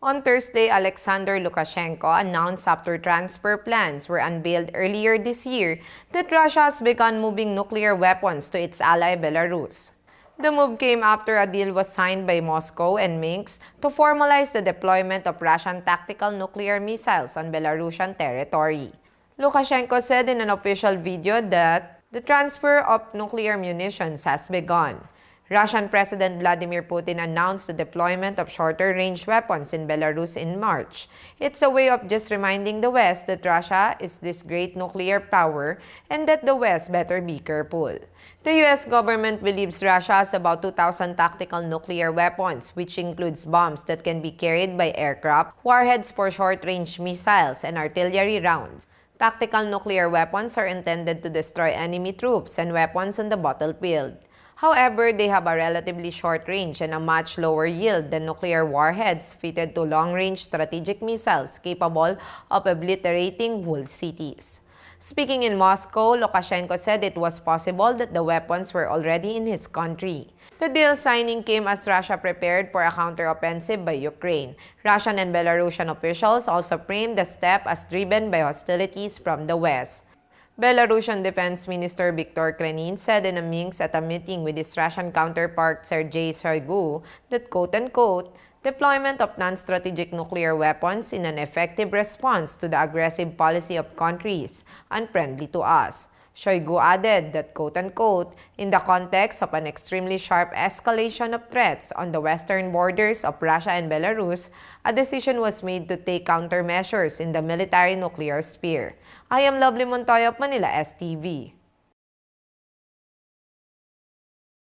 On Thursday, Alexander Lukashenko announced after transfer plans were unveiled earlier this year that Russia has begun moving nuclear weapons to its ally Belarus. The move came after a deal was signed by Moscow and Minsk to formalize the deployment of Russian tactical nuclear missiles on Belarusian territory. Lukashenko said in an official video that the transfer of nuclear munitions has begun. Russian President Vladimir Putin announced the deployment of shorter-range weapons in Belarus in March. It's a way of just reminding the West that Russia is this great nuclear power and that the West better be careful. The U.S. government believes Russia has about 2,000 tactical nuclear weapons, which includes bombs that can be carried by aircraft, warheads for short-range missiles, and artillery rounds. Tactical nuclear weapons are intended to destroy enemy troops and weapons on the battlefield. However, they have a relatively short range and a much lower yield than nuclear warheads fitted to long-range strategic missiles capable of obliterating whole cities. Speaking in Moscow, Lukashenko said it was possible that the weapons were already in his country. The deal signing came as Russia prepared for a counteroffensive by Ukraine. Russian and Belarusian officials also framed the step as driven by hostilities from the West. Belarusian Defense Minister Viktor Kristine said in a Minsk at a meeting with his Russian counterpart Sergei Shoigu that, quote-unquote, deployment of non-strategic nuclear weapons in an effective response to the aggressive policy of countries unfriendly to us. Shoigu added that, quote-unquote, in the context of an extremely sharp escalation of threats on the western borders of Russia and Belarus, a decision was made to take countermeasures in the military nuclear sphere. I am Lovely Montoya of Manila STV.